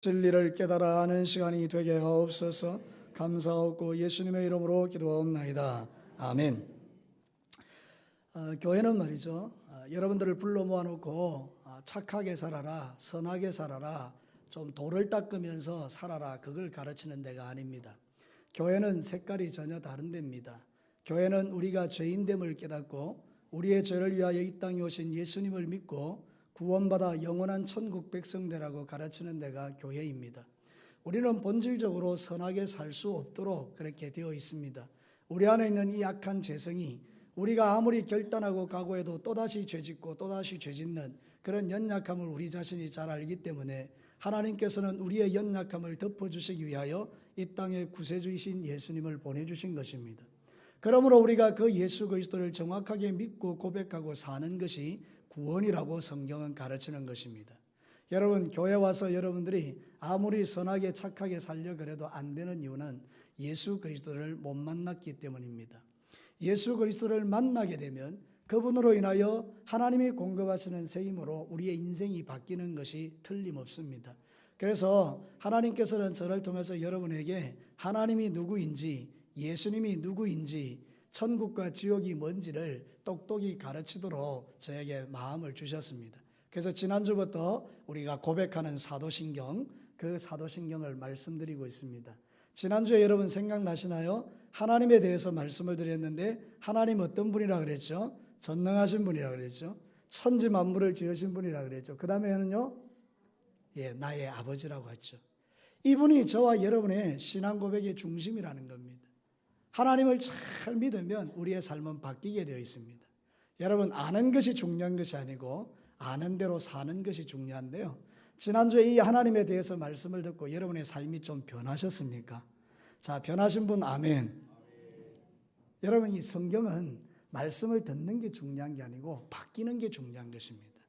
진리를 깨달아 아는 시간이 되게 하옵소서. 감사하고 예수님의 이름으로 기도하옵나이다. 아멘. 교회는 말이죠, 여러분들을 불러 모아놓고 착하게 살아라, 선하게 살아라, 좀 돌을 닦으면서 살아라, 그걸 가르치는 데가 아닙니다. 교회는 색깔이 전혀 다른 데입니다. 교회는 우리가 죄인됨을 깨닫고 우리의 죄를 위하여 이 땅에 오신 예수님을 믿고 구원받아 영원한 천국 백성 되라고 가르치는 데가 교회입니다. 우리는 본질적으로 선하게 살 수 없도록 그렇게 되어 있습니다. 우리 안에 있는 이 약한 죄성이 우리가 아무리 결단하고 각오해도 또다시 죄짓고 또다시 죄짓는 그런 연약함을 우리 자신이 잘 알기 때문에 하나님께서는 우리의 연약함을 덮어주시기 위하여 이 땅에 구세주이신 예수님을 보내주신 것입니다. 그러므로 우리가 그 예수 그리스도를 정확하게 믿고 고백하고 사는 것이 구원이라고 성경은 가르치는 것입니다. 여러분, 교회 와서 여러분들이 아무리 선하게 착하게 살려고 해도 안 되는 이유는 예수 그리스도를 못 만났기 때문입니다. 예수 그리스도를 만나게 되면 그분으로 인하여 하나님이 공급하시는 새 힘으로 우리의 인생이 바뀌는 것이 틀림없습니다. 그래서 하나님께서는 저를 통해서 여러분에게 하나님이 누구인지, 예수님이 누구인지, 천국과 지옥이 뭔지를 똑똑히 가르치도록 저에게 마음을 주셨습니다. 그래서 지난주부터 우리가 고백하는 사도신경, 그 사도신경을 말씀드리고 있습니다. 지난주에 여러분 생각나시나요? 하나님에 대해서 말씀을 드렸는데 하나님 어떤 분이라 그랬죠? 전능하신 분이라 그랬죠. 천지 만물을 지으신 분이라 그랬죠. 그 다음에는요, 나의 아버지라고 했죠. 이분이 저와 여러분의 신앙 고백의 중심이라는 겁니다. 하나님을 잘 믿으면 우리의 삶은 바뀌게 되어 있습니다. 여러분, 아는 것이 중요한 것이 아니고 아는 대로 사는 것이 중요한데요. 지난주에 이 하나님에 대해서 말씀을 듣고 여러분의 삶이 좀 변하셨습니까? 자, 변하신 분 아멘. 여러분, 이 성경은 말씀을 듣는 게 중요한 게 아니고 바뀌는 게 중요한 것입니다.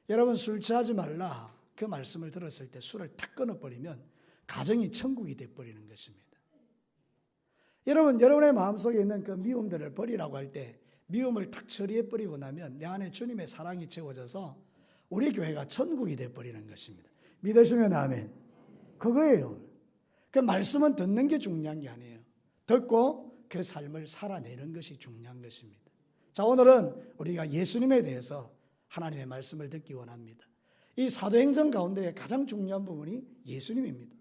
여러분, 술 취하지 말라, 그 말씀을 들었을 때 술을 탁 끊어버리면 가정이 천국이 돼버리는 것입니다. 여러분, 여러분의 마음속에 있는 그 미움들을 버리라고 할 때 미움을 탁 처리해버리고 나면 내 안에 주님의 사랑이 채워져서 우리 교회가 천국이 돼버리는 것입니다. 믿으시면 아멘. 그거예요. 그 말씀은 듣는 게 중요한 게 아니에요. 듣고 그 삶을 살아내는 것이 중요한 것입니다. 자, 오늘은 우리가 예수님에 대해서 하나님의 말씀을 듣기 원합니다. 이 사도행전 가운데 가장 중요한 부분이 예수님입니다.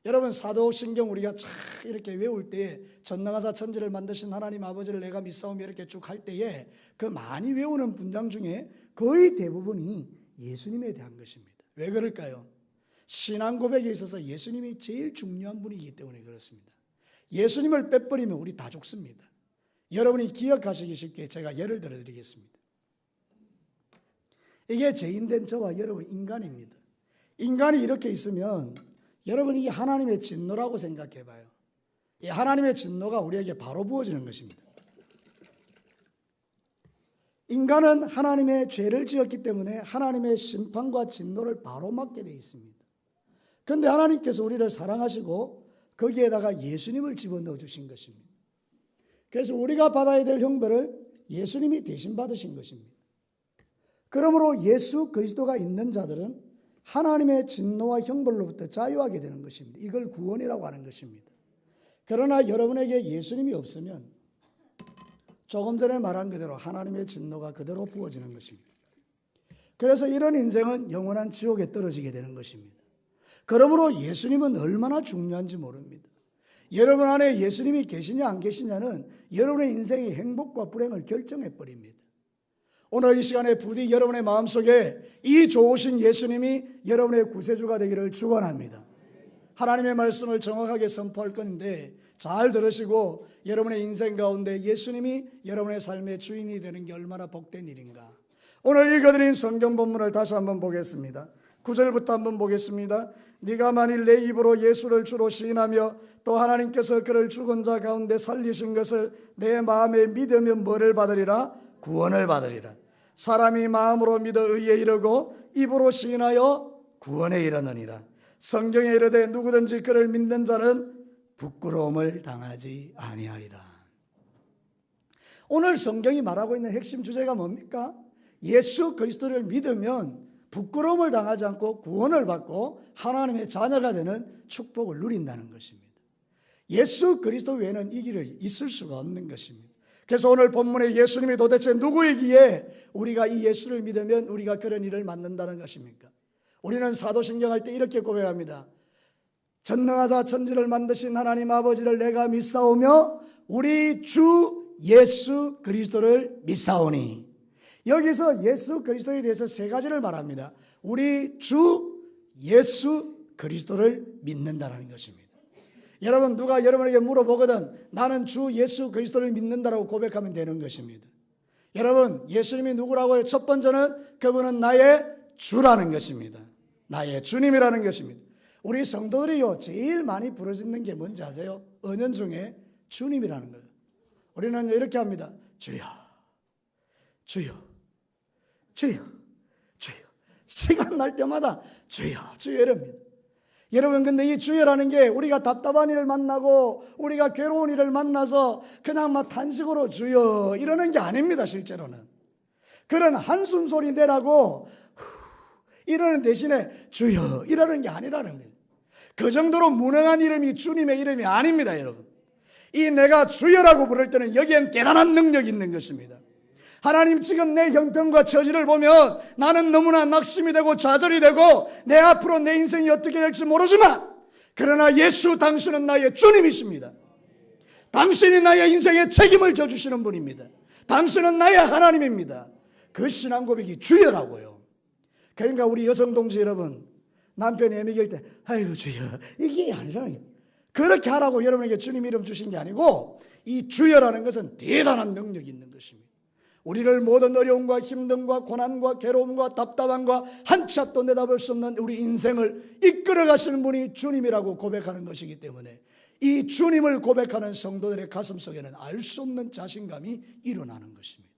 여러분, 사도신경 우리가 쫙 이렇게 외울 때에 전능하사 천지를 만드신 하나님 아버지를 내가 믿사오며 이렇게 쭉 할 때에 그 많이 외우는 분장 중에 거의 대부분이 예수님에 대한 것입니다. 왜 그럴까요? 신앙 고백에 있어서 예수님이 제일 중요한 분이기 때문에 그렇습니다. 예수님을 빼버리면 우리 다 죽습니다. 여러분이 기억하시기 쉽게 제가 예를 들어 드리겠습니다. 이게 죄인된 저와 여러분 인간입니다. 인간이 이렇게 있으면 여러분이 이 하나님의 진노라고 생각해 봐요. 이 하나님의 진노가 우리에게 바로 부어지는 것입니다. 인간은 하나님의 죄를 지었기 때문에 하나님의 심판과 진노를 바로 맞게 되어 있습니다. 그런데 하나님께서 우리를 사랑하시고 거기에다가 예수님을 집어넣어 주신 것입니다. 그래서 우리가 받아야 될 형벌을 예수님이 대신 받으신 것입니다. 그러므로 예수 그리스도가 있는 자들은 하나님의 진노와 형벌로부터 자유하게 되는 것입니다. 이걸 구원이라고 하는 것입니다. 그러나 여러분에게 예수님이 없으면 조금 전에 말한 그대로 하나님의 진노가 그대로 부어지는 것입니다. 그래서 이런 인생은 영원한 지옥에 떨어지게 되는 것입니다. 그러므로 예수님은 얼마나 중요한지 모릅니다. 여러분 안에 예수님이 계시냐 안 계시냐는 여러분의 인생의 행복과 불행을 결정해 버립니다. 오늘 이 시간에 부디 여러분의 마음속에 이 좋으신 예수님이 여러분의 구세주가 되기를 축원합니다. 하나님의 말씀을 정확하게 선포할 건데 잘 들으시고 여러분의 인생 가운데 예수님이 여러분의 삶의 주인이 되는 게 얼마나 복된 일인가. 오늘 읽어드린 성경 본문을 다시 한번 보겠습니다. 9절부터 한번 보겠습니다. 네가 만일 내 입으로 예수를 주로 시인하며 또 하나님께서 그를 죽은 자 가운데 살리신 것을 내 마음에 믿으면 뭐를 받으리라? 구원을 받으리라. 사람이 마음으로 믿어 의에 이르고 입으로 시인하여 구원에 이르느니라. 성경에 이르되 누구든지 그를 믿는 자는 부끄러움을 당하지 아니하리라. 오늘 성경이 말하고 있는 핵심 주제가 뭡니까? 예수 그리스도를 믿으면 부끄러움을 당하지 않고 구원을 받고 하나님의 자녀가 되는 축복을 누린다는 것입니다. 예수 그리스도 외에는 이 길이 있을 수가 없는 것입니다. 그래서 오늘 본문에 예수님이 도대체 누구이기에 우리가 이 예수를 믿으면 우리가 그런 일을 만든다는 것입니까? 우리는 사도신경 할 때 이렇게 고백합니다. 전능하사 천지를 만드신 하나님 아버지를 내가 믿사오며 우리 주 예수 그리스도를 믿사오니. 여기서 예수 그리스도에 대해서 세 가지를 말합니다. 우리 주 예수 그리스도를 믿는다는 것입니다. 여러분, 누가 여러분에게 물어보거든 나는 주 예수 그리스도를 믿는다라고 고백하면 되는 것입니다. 여러분, 예수님이 누구라고요? 첫 번째는 그분은 나의 주라는 것입니다. 나의 주님이라는 것입니다. 우리 성도들이요 제일 많이 부르짖는 게 뭔지 아세요? 은연 중에 주님이라는 거예요. 우리는 이렇게 합니다. 주여, 주여, 주여, 주여. 시간 날 때마다 주여, 주여 이럽니다. 여러분, 근데 이 주여라는 게 우리가 답답한 일을 만나고 우리가 괴로운 일을 만나서 그냥 막 탄식으로 주여 이러는 게 아닙니다. 실제로는 그런 한숨 소리 내라고 이러는 대신에 주여 이러는 게 아니라는 겁니다. 그 정도로 무능한 이름이 주님의 이름이 아닙니다. 여러분, 이 내가 주여라고 부를 때는 여기엔 대단한 능력이 있는 것입니다. 하나님, 지금 내 형편과 처지를 보면 나는 너무나 낙심이 되고 좌절이 되고 내 앞으로 내 인생이 어떻게 될지 모르지만, 그러나 예수 당신은 나의 주님이십니다. 당신이 나의 인생에 책임을 져주시는 분입니다. 당신은 나의 하나님입니다. 그 신앙 고백이 주여라고요. 그러니까 우리 여성 동지 여러분, 남편이 애미길 때 아이고 주여 이게 아니라 그렇게 하라고 여러분에게 주님 이름 주신 게 아니고, 이 주여라는 것은 대단한 능력이 있는 것입니다. 우리를 모든 어려움과 힘듦과 고난과 괴로움과 답답함과 한 치 앞도 내다볼 수 없는 우리 인생을 이끌어 가시는 분이 주님이라고 고백하는 것이기 때문에 이 주님을 고백하는 성도들의 가슴 속에는 알 수 없는 자신감이 일어나는 것입니다.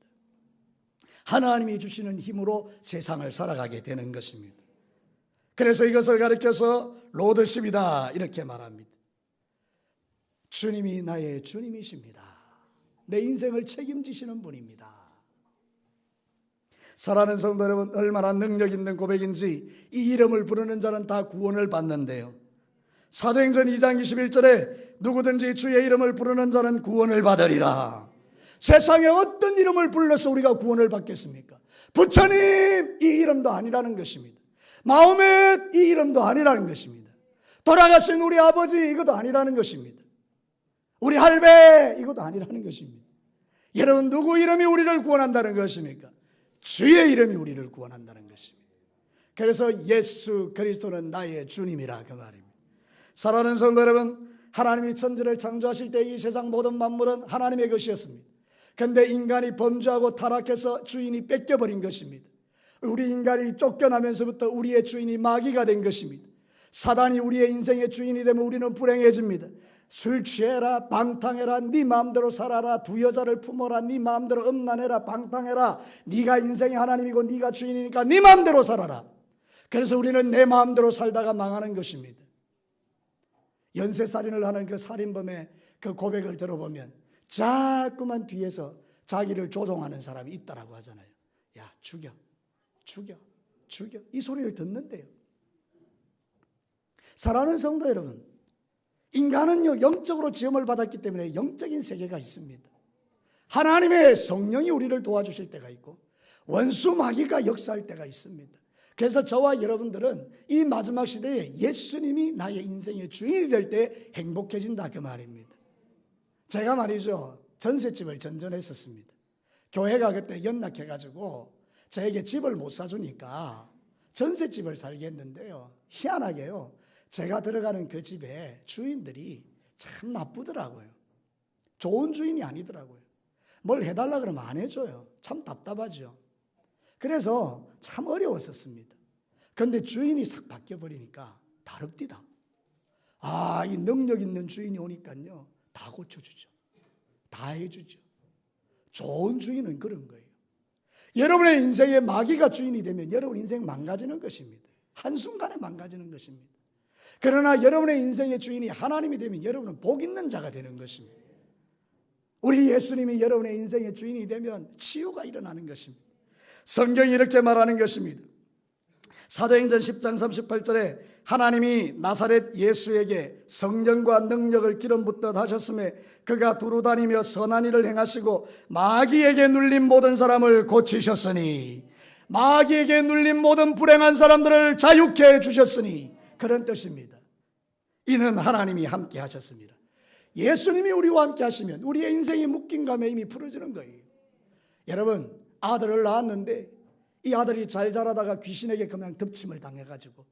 하나님이 주시는 힘으로 세상을 살아가게 되는 것입니다. 그래서 이것을 가르쳐서 로드십이다 이렇게 말합니다. 주님이 나의 주님이십니다. 내 인생을 책임지시는 분입니다. 사랑하는 성도 여러분, 얼마나 능력 있는 고백인지 이 이름을 부르는 자는 다 구원을 받는데요. 사도행전 2장 21절에 누구든지 주의 이름을 부르는 자는 구원을 받으리라. 세상에 어떤 이름을 불러서 우리가 구원을 받겠습니까? 부처님 이 이름도 아니라는 것입니다. 마호멧 이 이름도 아니라는 것입니다. 돌아가신 우리 아버지 이것도 아니라는 것입니다. 우리 할배 이것도 아니라는 것입니다. 여러분, 누구 이름이 우리를 구원한다는 것입니까? 주의 이름이 우리를 구원한다는 것입니다. 그래서 예수 그리스도는 나의 주님이라 그 말입니다. 사랑하는 성도 여러분, 하나님이 천지를 창조하실 때 이 세상 모든 만물은 하나님의 것이었습니다. 그런데 인간이 범죄하고 타락해서 주인이 뺏겨버린 것입니다. 우리 인간이 쫓겨나면서부터 우리의 주인이 마귀가 된 것입니다. 사단이 우리의 인생의 주인이 되면 우리는 불행해집니다. 술 취해라, 방탕해라, 네 마음대로 살아라, 두 여자를 품어라, 네 마음대로 음란해라, 방탕해라, 네가 인생의 하나님이고 네가 주인이니까 네 마음대로 살아라. 그래서 우리는 내 마음대로 살다가 망하는 것입니다. 연쇄살인을 하는 그 살인범의 그 고백을 들어보면 자꾸만 뒤에서 자기를 조종하는 사람이 있다라고 하잖아요. 야, 죽여, 죽여, 죽여, 이 소리를 듣는데요. 사랑하는 성도 여러분, 인간은요 영적으로 지음을 받았기 때문에 영적인 세계가 있습니다. 하나님의 성령이 우리를 도와주실 때가 있고 원수 마귀가 역사할 때가 있습니다. 그래서 저와 여러분들은 이 마지막 시대에 예수님이 나의 인생의 주인이 될 때 행복해진다 그 말입니다. 제가 말이죠, 전셋집을 전전했었습니다. 교회가 그때 연락해가지고 저에게 집을 못 사주니까 전셋집을 살게 했는데요, 희한하게요 제가 들어가는 그 집에 주인들이 참 나쁘더라고요. 좋은 주인이 아니더라고요. 뭘 해달라 그러면 안 해줘요. 참 답답하죠. 그래서 참 어려웠었습니다. 그런데 주인이 싹 바뀌어버리니까 다릅디다. 아, 이 능력 있는 주인이 오니까요 다 고쳐주죠. 다 해주죠. 좋은 주인은 그런 거예요. 여러분의 인생에 마귀가 주인이 되면 여러분 인생 망가지는 것입니다. 한순간에 망가지는 것입니다. 그러나 여러분의 인생의 주인이 하나님이 되면 여러분은 복 있는 자가 되는 것입니다. 우리 예수님이 여러분의 인생의 주인이 되면 치유가 일어나는 것입니다. 성경이 이렇게 말하는 것입니다. 사도행전 10장 38절에 하나님이 나사렛 예수에게 성령과 능력을 기름 붓듯 하셨음에 그가 두루다니며 선한 일을 행하시고 마귀에게 눌린 모든 사람을 고치셨으니, 마귀에게 눌린 모든 불행한 사람들을 자유케 해주셨으니, 그런 뜻입니다. 이는 하나님이 함께 하셨습니다. 예수님이 우리와 함께 하시면 우리의 인생이 묶인 감에 이미 풀어지는 거예요. 여러분, 아들을 낳았는데 이 아들이 잘 자라다가 귀신에게 그냥 덮침을 당해가지고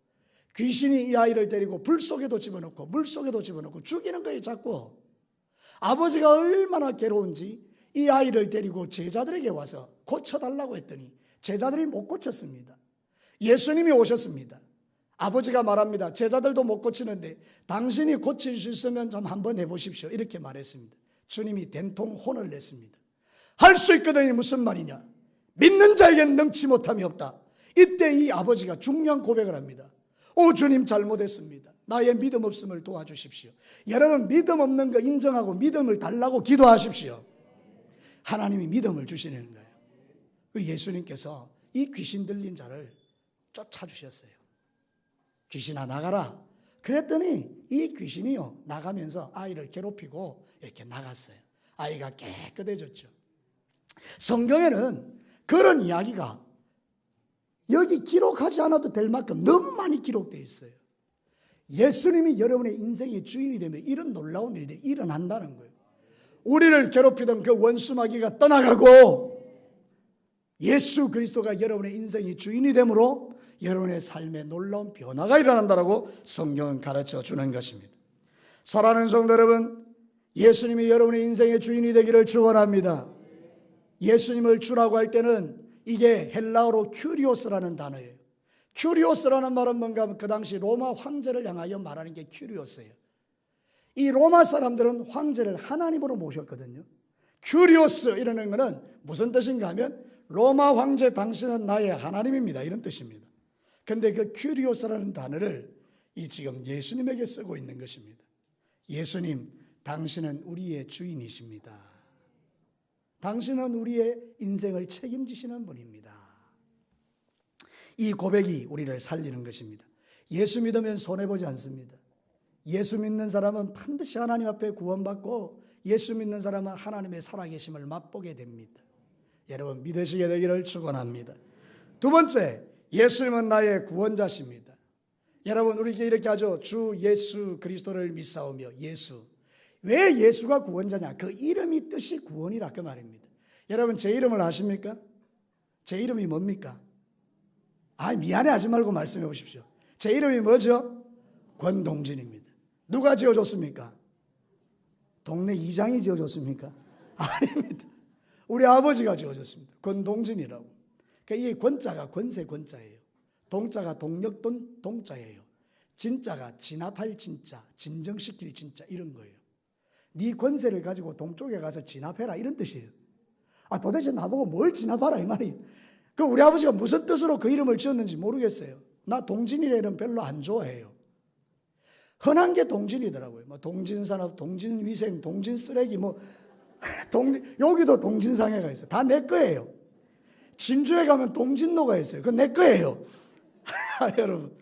귀신이 이 아이를 데리고 불 속에도 집어넣고 물 속에도 집어넣고 죽이는 거예요. 자꾸 아버지가 얼마나 괴로운지 이 아이를 데리고 제자들에게 와서 고쳐달라고 했더니 제자들이 못 고쳤습니다. 예수님이 오셨습니다. 아버지가 말합니다. 제자들도 못 고치는데 당신이 고칠 수 있으면 좀 한번 해보십시오. 이렇게 말했습니다. 주님이 된통 혼을 냈습니다. 할 수 있거든요. 무슨 말이냐? 믿는 자에겐 능치 못함이 없다. 이때 이 아버지가 중요한 고백을 합니다. 오 주님, 잘못했습니다. 나의 믿음 없음을 도와주십시오. 여러분, 믿음 없는 거 인정하고 믿음을 달라고 기도하십시오. 하나님이 믿음을 주시는 거예요. 예수님께서 이 귀신 들린 자를 쫓아주셨어요. 귀신아 나가라. 그랬더니 이 귀신이요 나가면서 아이를 괴롭히고 이렇게 나갔어요. 아이가 깨끗해졌죠. 성경에는 그런 이야기가 여기 기록하지 않아도 될 만큼 너무 많이 기록되어 있어요. 예수님이 여러분의 인생의 주인이 되면 이런 놀라운 일들이 일어난다는 거예요. 우리를 괴롭히던 그 원수마귀가 떠나가고 예수 그리스도가 여러분의 인생의 주인이 되므로 여러분의 삶에 놀라운 변화가 일어난다고 성경은 가르쳐 주는 것입니다. 사랑하는 성도 여러분, 예수님이 여러분의 인생의 주인이 되기를 축원합니다. 예수님을 주라고 할 때는 이게 헬라어로 큐리오스라는 단어예요. 큐리오스라는 말은 뭔가 하면 그 당시 로마 황제를 향하여 말하는 게 큐리오스예요. 이 로마 사람들은 황제를 하나님으로 모셨거든요. 큐리오스 이라는 것은 무슨 뜻인가 하면 로마 황제 당신은 나의 하나님입니다, 이런 뜻입니다. 그런데 그 큐리오스라는 단어를 이 지금 예수님에게 쓰고 있는 것입니다. 예수님, 당신은 우리의 주인이십니다. 당신은 우리의 인생을 책임지시는 분입니다. 이 고백이 우리를 살리는 것입니다. 예수 믿으면 손해보지 않습니다. 예수 믿는 사람은 반드시 하나님 앞에 구원받고 예수 믿는 사람은 하나님의 살아계심을 맛보게 됩니다. 여러분 믿으시게 되기를 축원합니다. 두 번째, 예수님은 나의 구원자십니다. 여러분 우리에게 이렇게 하죠. 주 예수 그리스도를 믿사오며. 예수, 왜 예수가 구원자냐? 그 이름이 뜻이 구원이라 그 말입니다. 여러분 제 이름을 아십니까? 제 이름이 뭡니까? 미안해하지 말고 말씀해 보십시오. 제 이름이 뭐죠? 권동진입니다. 누가 지어줬습니까? 동네 이장이 지어줬습니까? 아닙니다. 우리 아버지가 지어줬습니다. 권동진이라고. 그러니까 이 권자가 권세 권자예요. 동자가 동력돈 동자예요. 진자가 진압할 진짜, 진정시킬 진짜, 이런 거예요. 네 권세를 가지고 동쪽에 가서 진압해라, 이런 뜻이에요. 도대체 나보고 뭘 진압하라 이 말이에요. 그 우리 아버지가 무슨 뜻으로 그 이름을 지었는지 모르겠어요. 나 동진이라는 이름 별로 안 좋아해요. 흔한 게 동진이더라고요. 뭐 동진산업, 동진위생, 동진쓰레기, 여기도 동진상해가 있어요. 다 내 거예요. 진주에 가면 동진로가 있어요. 그건 내 거예요. 여러분,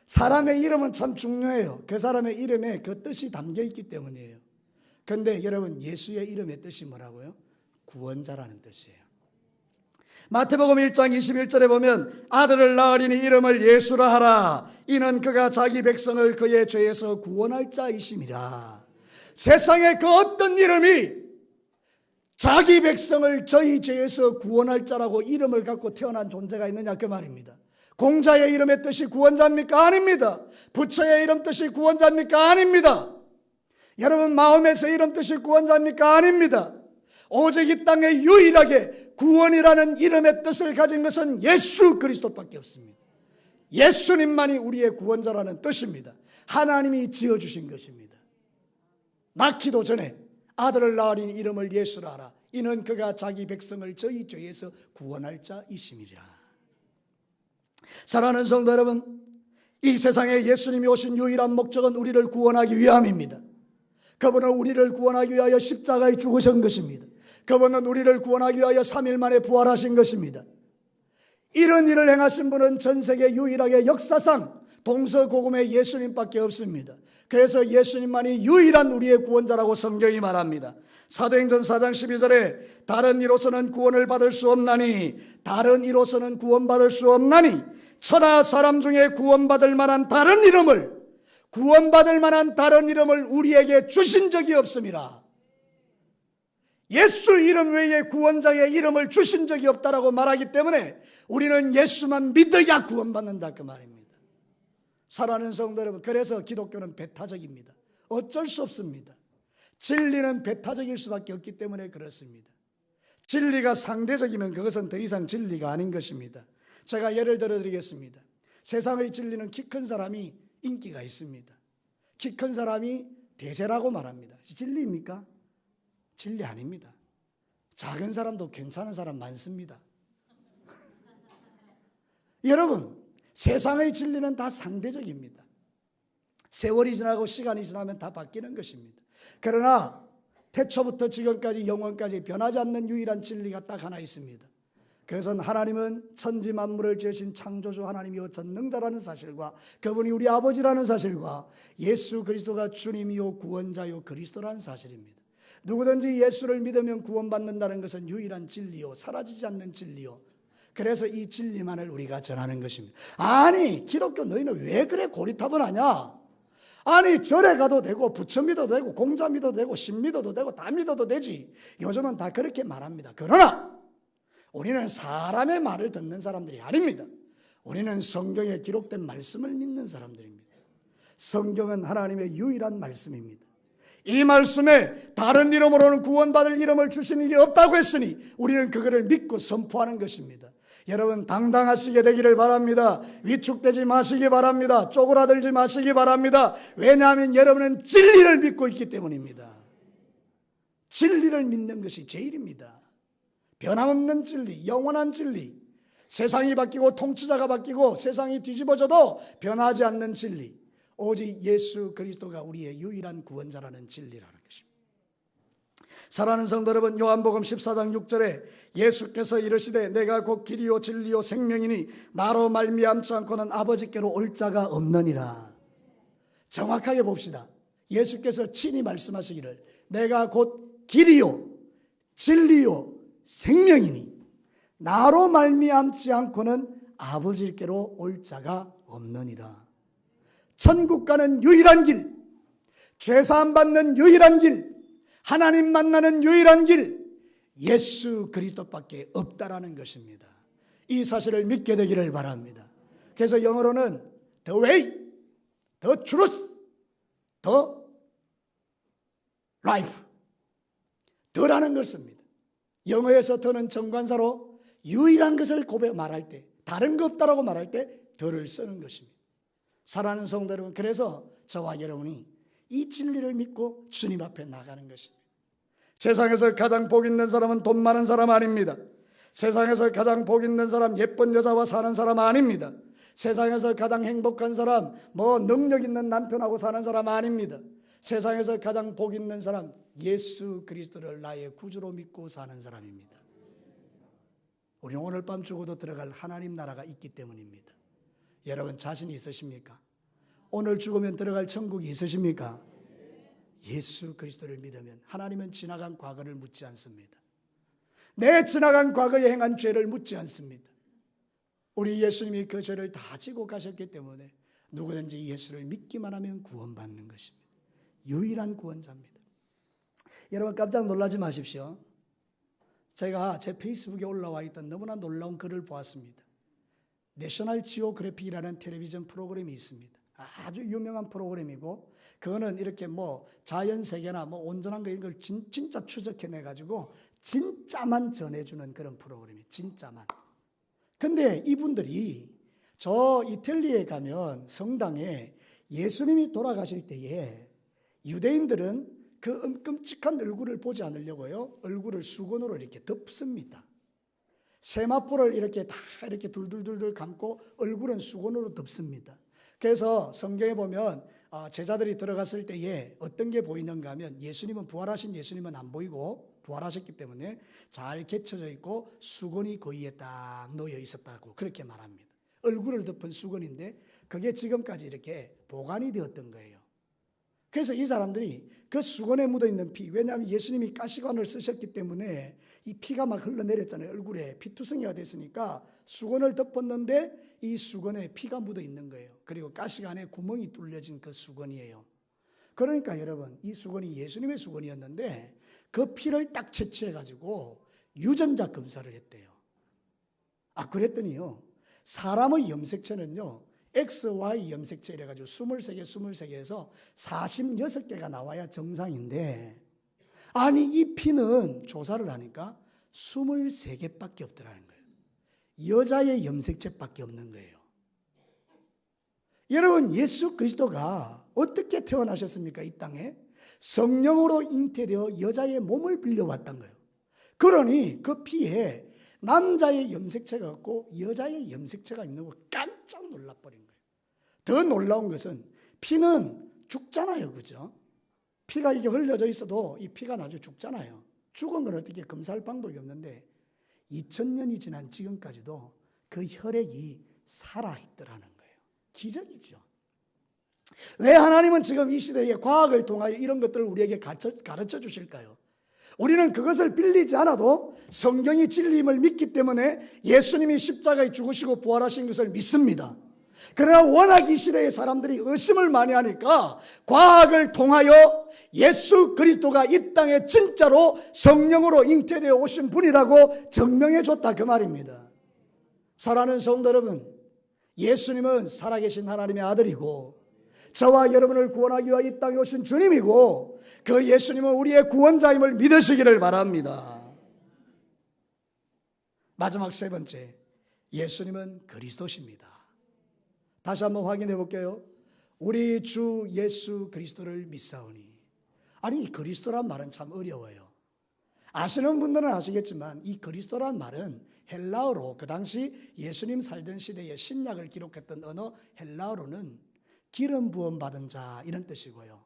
사람의 이름은 참 중요해요. 그 사람의 이름에 그 뜻이 담겨 있기 때문이에요. 그런데 여러분, 예수의 이름의 뜻이 뭐라고요? 구원자라는 뜻이에요. 마태복음 1장 21절에 보면 아들을 낳으리니 이름을 예수라 하라. 이는 그가 자기 백성을 그의 죄에서 구원할 자이심이라. 세상에 그 어떤 이름이 자기 백성을 저희 죄에서 구원할 자라고 이름을 갖고 태어난 존재가 있느냐, 그 말입니다. 공자의 이름의 뜻이 구원자입니까? 아닙니다. 부처의 이름 뜻이 구원자입니까? 아닙니다. 여러분 마음에서 이름 뜻이 구원자입니까? 아닙니다. 오직 이 땅에 유일하게 구원이라는 이름의 뜻을 가진 것은 예수 그리스도밖에 없습니다. 예수님만이 우리의 구원자라는 뜻입니다. 하나님이 지어주신 것입니다. 낳기도 전에 아들을 낳으리니 이름을 예수라 하라. 이는 그가 자기 백성을 저희 죄에서 구원할 자이심이라. 사랑하는 성도 여러분, 이 세상에 예수님이 오신 유일한 목적은 우리를 구원하기 위함입니다. 그분은 우리를 구원하기 위하여 십자가에 죽으신 것입니다. 그분은 우리를 구원하기 위하여 3일 만에 부활하신 것입니다. 이런 일을 행하신 분은 전 세계 유일하게 역사상 동서고금의 예수님밖에 없습니다. 그래서 예수님만이 유일한 우리의 구원자라고 성경이 말합니다. 사도행전 4장 12절에 다른 이로서는 구원을 받을 수 없나니, 다른 이로서는 구원받을 수 없나니 천하 사람 중에 구원받을 만한 다른 이름을 우리에게 주신 적이 없습니다. 예수 이름 외에 구원자의 이름을 주신 적이 없다라고 말하기 때문에 우리는 예수만 믿어야 구원받는다 그 말입니다. 사랑하는 성도 여러분, 그래서 기독교는 배타적입니다. 어쩔 수 없습니다. 진리는 배타적일 수밖에 없기 때문에 그렇습니다. 진리가 상대적이면 그것은 더 이상 진리가 아닌 것입니다. 제가 예를 들어 드리겠습니다. 세상의 진리는 키 큰 사람이 인기가 있습니다. 키 큰 사람이 대세라고 말합니다. 진리입니까? 진리 아닙니다. 작은 사람도 괜찮은 사람 많습니다. 여러분, 세상의 진리는 다 상대적입니다. 세월이 지나고 시간이 지나면 다 바뀌는 것입니다. 그러나 태초부터 지금까지 영원까지 변하지 않는 유일한 진리가 딱 하나 있습니다. 그것은 하나님은 천지 만물을 지으신 창조주 하나님이요 전능자라는 사실과 그분이 우리 아버지라는 사실과 예수 그리스도가 주님이요 구원자요 그리스도라는 사실입니다. 누구든지 예수를 믿으면 구원받는다는 것은 유일한 진리요, 사라지지 않는 진리요. 그래서 이 진리만을 우리가 전하는 것입니다. 아니, 기독교 너희는 왜 그래 고리타분하냐? 아니, 절에 가도 되고 부처 믿어도 되고 공자 믿어도 되고 신 믿어도 되고 다 믿어도 되지. 요즘은 다 그렇게 말합니다. 그러나 우리는 사람의 말을 듣는 사람들이 아닙니다. 우리는 성경에 기록된 말씀을 믿는 사람들입니다. 성경은 하나님의 유일한 말씀입니다. 이 말씀에 다른 이름으로는 구원받을 이름을 주신 일이 없다고 했으니 우리는 그것을 믿고 선포하는 것입니다. 여러분, 당당하시게 되기를 바랍니다. 위축되지 마시기 바랍니다. 쪼그라들지 마시기 바랍니다. 왜냐하면 여러분은 진리를 믿고 있기 때문입니다. 진리를 믿는 것이 제일입니다. 변함없는 진리, 영원한 진리. 세상이 바뀌고 통치자가 바뀌고 세상이 뒤집어져도 변하지 않는 진리. 오직 예수 그리스도가 우리의 유일한 구원자라는 진리라는 것입니다. 사랑하는 성도 여러분, 요한복음 14장 6절에 예수께서 이르시되 내가 곧 길이요 진리요 생명이니 나로 말미암지 않고는 아버지께로 올 자가 없느니라. 정확하게 봅시다. 예수께서 친히 말씀하시기를 내가 곧 길이요 진리요 생명이니 나로 말미암지 않고는 아버지께로 올 자가 없느니라. 천국 가는 유일한 길, 죄사함 받는 유일한 길, 하나님 만나는 유일한 길, 예수 그리스도밖에 없다라는 것입니다. 이 사실을 믿게 되기를 바랍니다. 그래서 영어로는 the way, the truth, the life, 더라는 걸 씁니다. 영어에서 더는 정관사로 유일한 것을 말할 때, 다른 거 없다라고 말할 때 더를 쓰는 것입니다. 사랑하는 성도 여러분, 그래서 저와 여러분이 이 진리를 믿고 주님 앞에 나가는 것입니다. 세상에서 가장 복 있는 사람은 돈 많은 사람 아닙니다. 세상에서 가장 복 있는 사람 예쁜 여자와 사는 사람 아닙니다. 세상에서 가장 행복한 사람 능력 있는 남편하고 사는 사람 아닙니다. 세상에서 가장 복 있는 사람 예수 그리스도를 나의 구주로 믿고 사는 사람입니다. 우리 오늘 밤 죽어도 들어갈 하나님 나라가 있기 때문입니다. 여러분 자신이 있으십니까? 오늘 죽으면 들어갈 천국이 있으십니까? 예수 그리스도를 믿으면 하나님은 지나간 과거를 묻지 않습니다. 내 지나간 과거에 행한 죄를 묻지 않습니다. 우리 예수님이 그 죄를 다 지고 가셨기 때문에 누구든지 예수를 믿기만 하면 구원받는 것입니다. 유일한 구원자입니다. 여러분 깜짝 놀라지 마십시오. 제가 제 페이스북에 올라와 있던 너무나 놀라운 글을 보았습니다. 내셔널 지오그래픽이라는 텔레비전 프로그램이 있습니다. 아주 유명한 프로그램이고 그거는 이렇게 자연세계나 온전한 거 이런 걸 진짜 추적해내가지고 진짜만 전해주는 그런 프로그램이에요. 진짜만. 근데 이분들이 저 이탈리아에 가면 성당에 예수님이 돌아가실 때에 유대인들은 그 끔찍한 얼굴을 보지 않으려고요. 얼굴을 수건으로 이렇게 덮습니다. 세마포를 이렇게 다 이렇게 둘둘둘둘 감고 얼굴은 수건으로 덮습니다. 그래서 성경에 보면 제자들이 들어갔을 때에 어떤 게 보이는가 하면 예수님은 부활하신 예수님은 안 보이고 부활하셨기 때문에 잘 겹쳐져 있고 수건이 그 위에 딱 놓여 있었다고 그렇게 말합니다. 얼굴을 덮은 수건인데 그게 지금까지 이렇게 보관이 되었던 거예요. 그래서 이 사람들이 그 수건에 묻어있는 피, 왜냐하면 예수님이 가시관을 쓰셨기 때문에 이 피가 막 흘러내렸잖아요. 얼굴에 피투성이가 됐으니까 수건을 덮었는데 이 수건에 피가 묻어있는 거예요. 그리고 가시관에 구멍이 뚫려진 그 수건이에요. 그러니까 여러분, 이 수건이 예수님의 수건이었는데 그 피를 딱 채취해가지고 유전자 검사를 했대요. 그랬더니요, 사람의 염색체는요, XY 염색체 이래가지고 23개에서 46개가 나와야 정상인데, 아니 이 피는 조사를 하니까 23개밖에 없더라는 거예요. 여자의 염색체밖에 없는 거예요. 여러분, 예수 그리스도가 어떻게 태어나셨습니까? 이 땅에 성령으로 잉태되어 여자의 몸을 빌려왔던 거예요. 그러니 그 피에 남자의 염색체가 없고 여자의 염색체가 있는 걸 깜짝 놀라버린 거예요. 더 놀라운 것은 피는 죽잖아요. 그죠? 피가 이게 흘려져 있어도 이 피가 나중에 죽잖아요. 죽은 건 어떻게 검사할 방법이 없는데 2000년이 지난 지금까지도 그 혈액이 살아있더라는 거예요. 기적이죠. 왜 하나님은 지금 이 시대에 과학을 통하여 이런 것들을 우리에게 가르쳐 주실까요? 우리는 그것을 빌리지 않아도 성경이 진리임을 믿기 때문에 예수님이 십자가에 죽으시고 부활하신 것을 믿습니다. 그러나 워낙 이 시대의 사람들이 의심을 많이 하니까 과학을 통하여 예수 그리스도가 이 땅에 진짜로 성령으로 잉태되어 오신 분이라고 증명해 줬다 그 말입니다. 사랑하는 성도 여러분, 예수님은 살아계신 하나님의 아들이고 저와 여러분을 구원하기 위해 이 땅에 오신 주님이고 그 예수님은 우리의 구원자임을 믿으시기를 바랍니다. 마지막 세 번째, 예수님은 그리스도십니다. 다시 한번 확인해 볼게요. 우리 주 예수 그리스도를 믿사오니. 아니, 이 그리스도란 말은 참 어려워요. 아시는 분들은 아시겠지만 이 그리스도란 말은 헬라어로, 그 당시 예수님 살던 시대에 신약을 기록했던 언어 헬라어로는 기름 부음 받은 자 이런 뜻이고요.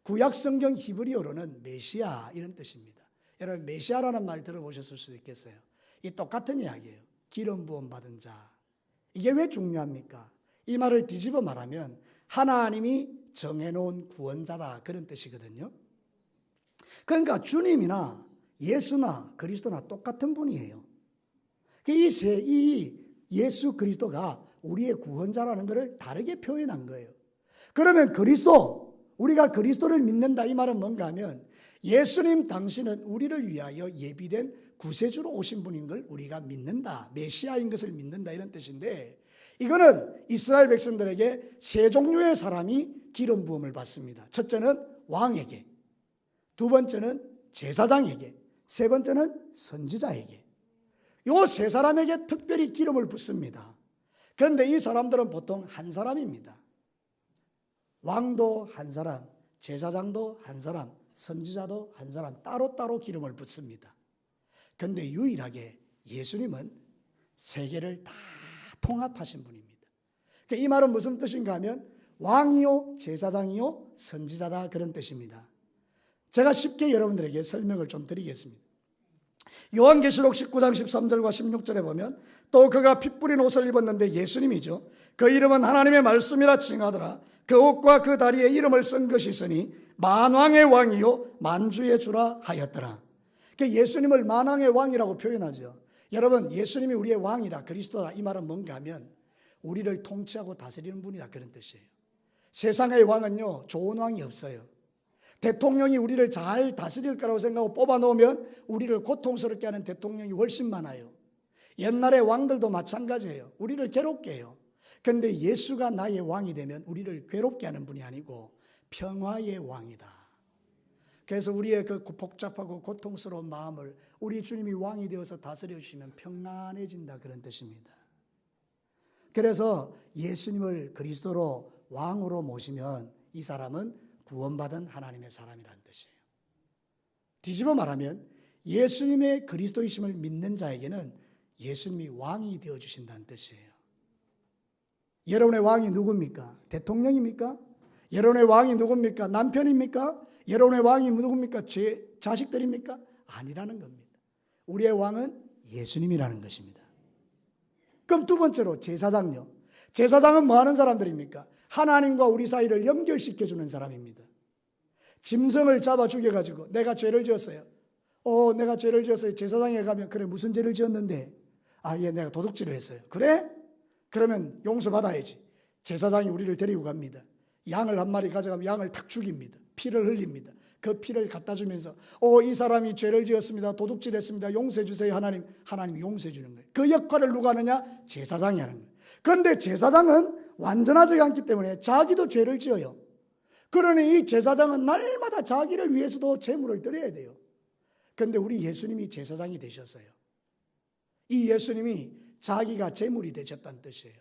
구약 성경 히브리어로는 메시아 이런 뜻입니다. 여러분, 메시아라는 말 들어보셨을 수도 있겠어요. 이 똑같은 이야기예요. 기름 부음 받은 자. 이게 왜 중요합니까? 이 말을 뒤집어 말하면 하나님이 정해놓은 구원자다 그런 뜻이거든요. 그러니까 주님이나 예수나 그리스도나 똑같은 분이에요. 이 예수 그리스도가 우리의 구원자라는 것을 다르게 표현한 거예요. 그러면 그리스도, 우리가 그리스도를 믿는다 이 말은 뭔가 하면 예수님 당신은 우리를 위하여 예비된 구세주로 오신 분인 걸 우리가 믿는다, 메시아인 것을 믿는다 이런 뜻인데, 이거는 이스라엘 백성들에게 세 종류의 사람이 기름 부음을 받습니다. 첫째는 왕에게, 두 번째는 제사장에게, 세 번째는 선지자에게. 요 세 사람에게 특별히 기름을 붓습니다. 그런데 이 사람들은 보통 한 사람입니다. 왕도 한 사람, 제사장도 한 사람, 선지자도 한 사람, 따로따로 기름을 붓습니다. 그런데 유일하게 예수님은 세 개를 다 통합하신 분입니다. 이 말은 무슨 뜻인가 하면 왕이요, 제사장이요, 선지자다 그런 뜻입니다. 제가 쉽게 여러분들에게 설명을 좀 드리겠습니다. 요한계시록 19장 13절과 16절에 보면 또 그가 핏 뿌린 옷을 입었는데 예수님이죠. 그 이름은 하나님의 말씀이라 칭하더라. 그 옷과 그 다리에 이름을 쓴 것이 있으니 만왕의 왕이요 만주의 주라 하였더라. 예수님을 만왕의 왕이라고 표현하죠. 여러분, 예수님이 우리의 왕이다, 그리스도다 이 말은 뭔가 하면 우리를 통치하고 다스리는 분이다 그런 뜻이에요. 세상의 왕은요 좋은 왕이 없어요. 대통령이 우리를 잘 다스릴 거라고 생각하고 뽑아놓으면 우리를 고통스럽게 하는 대통령이 훨씬 많아요. 옛날의 왕들도 마찬가지예요. 우리를 괴롭게 해요. 그런데 예수가 나의 왕이 되면 우리를 괴롭게 하는 분이 아니고 평화의 왕이다. 그래서 우리의 그 복잡하고 고통스러운 마음을 우리 주님이 왕이 되어서 다스려 주시면 평안해진다 그런 뜻입니다. 그래서 예수님을 그리스도로 왕으로 모시면 이 사람은 구원받은 하나님의 사람이라는 뜻이에요. 뒤집어 말하면 예수님의 그리스도이심을 믿는 자에게는 예수님이 왕이 되어주신다는 뜻이에요. 여러분의 왕이 누굽니까? 대통령입니까? 여러분의 왕이 누굽니까? 남편입니까? 여러분의 왕이 누굽니까? 제 자식들입니까? 아니라는 겁니다. 우리의 왕은 예수님이라는 것입니다. 그럼 두 번째로 제사장요. 제사장은 뭐 하는 사람들입니까? 하나님과 우리 사이를 연결시켜주는 사람입니다. 짐승을 잡아 죽여가지고 내가 죄를 지었어요. 내가 죄를 지었어요. 제사장에 가면 그래 무슨 죄를 지었는데? 예, 내가 도둑질을 했어요. 그래? 그러면 용서받아야지. 제사장이 우리를 데리고 갑니다. 양을 한 마리 가져가면 양을 탁 죽입니다. 피를 흘립니다. 그 피를 갖다 주면서 이 사람이 죄를 지었습니다. 도둑질했습니다. 용서해 주세요. 하나님이 용서해 주는 거예요. 그 역할을 누가 하느냐? 제사장이 하는 거예요. 그런데 제사장은 완전하지 않기 때문에 자기도 죄를 지어요. 그러니 이 제사장은 날마다 자기를 위해서도 제물을 드려야 돼요. 그런데 우리 예수님이 제사장이 되셨어요. 이 예수님이 자기가 제물이 되셨다는 뜻이에요.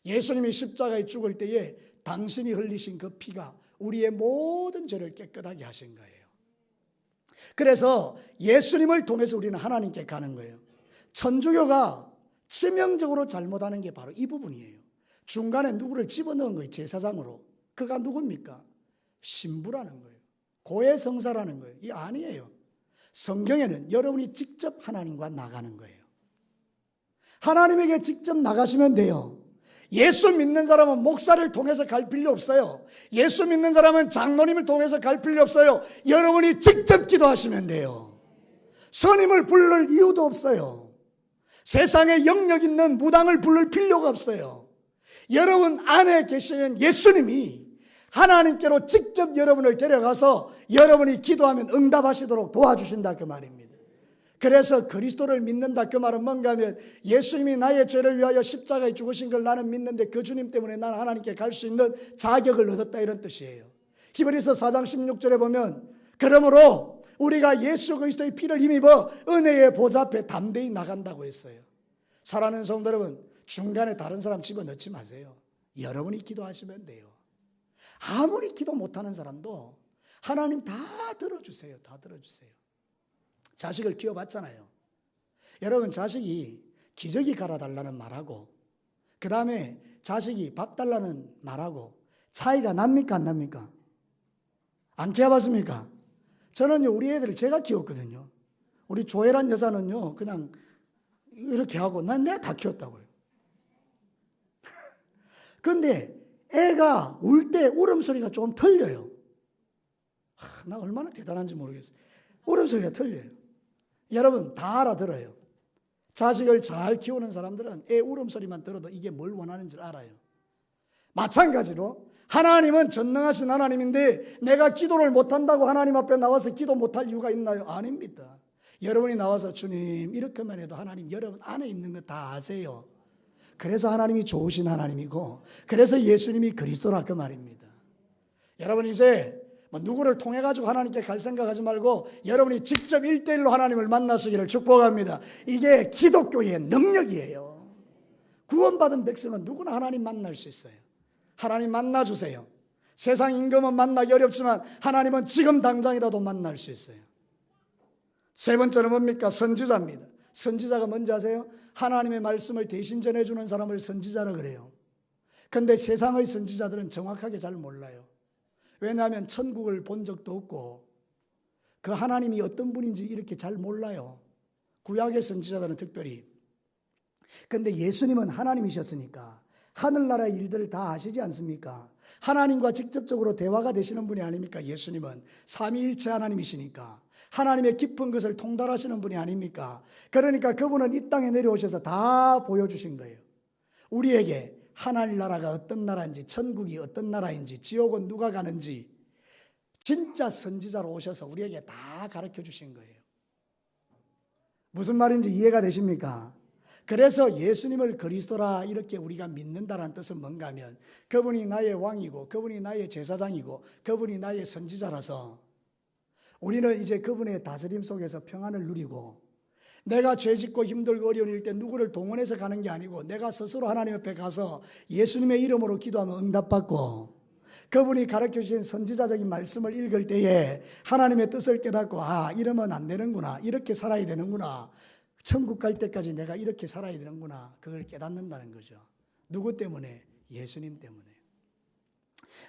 예수님이 십자가에 죽을 때에 당신이 흘리신 그 피가 우리의 모든 죄를 깨끗하게 하신 거예요. 그래서 예수님을 통해서 우리는 하나님께 가는 거예요. 천주교가 치명적으로 잘못하는 게 바로 이 부분이에요. 중간에 누구를 집어넣은 거예요. 제사장으로. 그가 누굽니까? 신부라는 거예요. 고해성사라는 거예요. 이 아니에요. 성경에는 여러분이 직접 하나님과 나가는 거예요. 하나님에게 직접 나가시면 돼요. 예수 믿는 사람은 목사를 통해서 갈 필요 없어요. 예수 믿는 사람은 장로님을 통해서 갈 필요 없어요. 여러분이 직접 기도하시면 돼요. 선임을 부를 이유도 없어요. 세상에 영역 있는 무당을 부를 필요가 없어요. 여러분 안에 계시는 예수님이 하나님께로 직접 여러분을 데려가서 여러분이 기도하면 응답하시도록 도와주신다 그 말입니다. 그래서 그리스도를 믿는다 그 말은 뭔가 하면 예수님이 나의 죄를 위하여 십자가에 죽으신 걸 나는 믿는데 그 주님 때문에 나는 하나님께 갈 수 있는 자격을 얻었다 이런 뜻이에요. 히브리서 4장 16절에 보면 그러므로 우리가 예수 그리스도의 피를 힘입어 은혜의 보좌 앞에 담대히 나간다고 했어요. 사랑하는 성도 여러분, 중간에 다른 사람 집어넣지 마세요. 여러분이 기도하시면 돼요. 아무리 기도 못하는 사람도 하나님 다 들어주세요. 다 들어주세요. 자식을 키워봤잖아요. 여러분 자식이 기저귀 갈아달라는 말하고 그 다음에 자식이 밥 달라는 말하고 차이가 납니까 안 납니까? 안 키워봤습니까? 저는요 우리 애들을 제가 키웠거든요. 우리 조혜란 여사는요 그냥 이렇게 하고 내가 다 키웠다고요. 그런데 애가 울 때 울음소리가 좀 틀려요. 나 얼마나 대단한지 모르겠어요. 울음소리가 틀려요. 여러분 다 알아들어요. 자식을 잘 키우는 사람들은 애 울음소리만 들어도 이게 뭘 원하는지 알아요. 마찬가지로 하나님은 전능하신 하나님인데 내가 기도를 못한다고 하나님 앞에 나와서 기도 못할 이유가 있나요? 아닙니다. 여러분이 나와서 주님 이렇게만 해도 하나님 여러분 안에 있는 거 다 아세요. 그래서 하나님이 좋으신 하나님이고 그래서 예수님이 그리스도라 그 말입니다. 여러분 이제 누구를 통해 가지고 하나님께 갈 생각하지 말고 여러분이 직접 1대1로 하나님을 만나시기를 축복합니다. 이게 기독교의 능력이에요. 구원받은 백성은 누구나 하나님 만날 수 있어요. 하나님 만나주세요. 세상 임금은 만나기 어렵지만 하나님은 지금 당장이라도 만날 수 있어요. 세 번째는 뭡니까? 선지자입니다. 선지자가 뭔지 아세요? 하나님의 말씀을 대신 전해주는 사람을 선지자라 그래요. 그런데 세상의 선지자들은 정확하게 잘 몰라요. 왜냐하면 천국을 본 적도 없고 그 하나님이 어떤 분인지 이렇게 잘 몰라요. 구약의 선지자들은 특별히. 그런데 예수님은 하나님이셨으니까 하늘나라의 일들을 다 아시지 않습니까? 하나님과 직접적으로 대화가 되시는 분이 아닙니까? 예수님은 삼위일체 하나님이시니까 하나님의 깊은 것을 통달하시는 분이 아닙니까? 그러니까 그분은 이 땅에 내려오셔서 다 보여주신 거예요. 우리에게 하늘나라가 어떤 나라인지, 천국이 어떤 나라인지, 지옥은 누가 가는지 진짜 선지자로 오셔서 우리에게 다 가르쳐 주신 거예요. 무슨 말인지 이해가 되십니까? 그래서 예수님을 그리스도라 이렇게 우리가 믿는다는 뜻은 뭔가 하면 그분이 나의 왕이고 그분이 나의 제사장이고 그분이 나의 선지자라서 우리는 이제 그분의 다스림 속에서 평안을 누리고 내가 죄짓고 힘들고 어려운 일 때 누구를 동원해서 가는 게 아니고 내가 스스로 하나님 앞에 가서 예수님의 이름으로 기도하면 응답받고 그분이 가르쳐주신 선지자적인 말씀을 읽을 때에 하나님의 뜻을 깨닫고 이러면 안 되는구나, 이렇게 살아야 되는구나, 천국 갈 때까지 내가 이렇게 살아야 되는구나, 그걸 깨닫는다는 거죠. 누구 때문에? 예수님 때문에.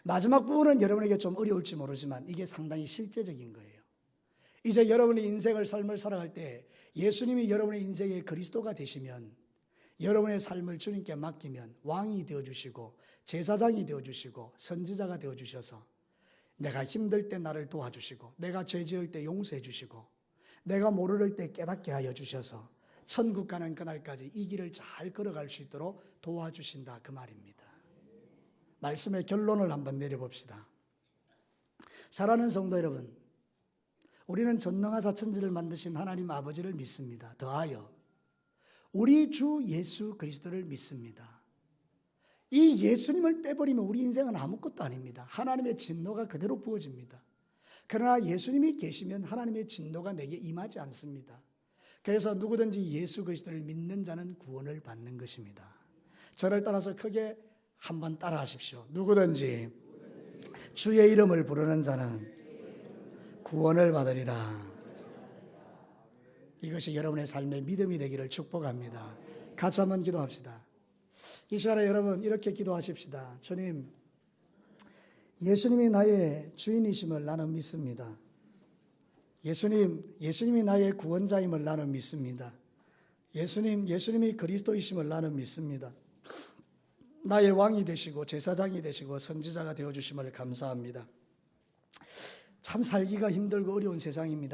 마지막 부분은 여러분에게 좀 어려울지 모르지만 이게 상당히 실제적인 거예요. 이제 여러분의 인생을 삶을 살아갈 때 예수님이 여러분의 인생의 그리스도가 되시면 여러분의 삶을 주님께 맡기면 왕이 되어주시고 제사장이 되어주시고 선지자가 되어주셔서 내가 힘들 때 나를 도와주시고 내가 죄 지을 때 용서해 주시고 내가 모를 때 깨닫게 하여 주셔서 천국 가는 그날까지 이 길을 잘 걸어갈 수 있도록 도와주신다 그 말입니다. 말씀의 결론을 한번 내려봅시다. 사랑하는 성도 여러분, 우리는 전능하사 천지를 만드신 하나님 아버지를 믿습니다. 더하여 우리 주 예수 그리스도를 믿습니다. 이 예수님을 빼버리면 우리 인생은 아무것도 아닙니다. 하나님의 진노가 그대로 부어집니다. 그러나 예수님이 계시면 하나님의 진노가 내게 임하지 않습니다. 그래서 누구든지 예수 그리스도를 믿는 자는 구원을 받는 것입니다. 저를 따라서 크게 한번 따라 하십시오. 누구든지 주의 이름을 부르는 자는 구원을 받으리라. 이것이 여러분의 삶의 믿음이 되기를 축복합니다. 같이 한번 기도합시다. 이 시간에 여러분 이렇게 기도하십시다. 주님, 예수님이 나의 주인이심을 나는 믿습니다. 예수님이 나의 구원자임을 나는 믿습니다. 예수님이 그리스도이심을 나는 믿습니다. 나의 왕이 되시고 제사장이 되시고 선지자가 되어주심을 감사합니다. 참 살기가 힘들고 어려운 세상입니다.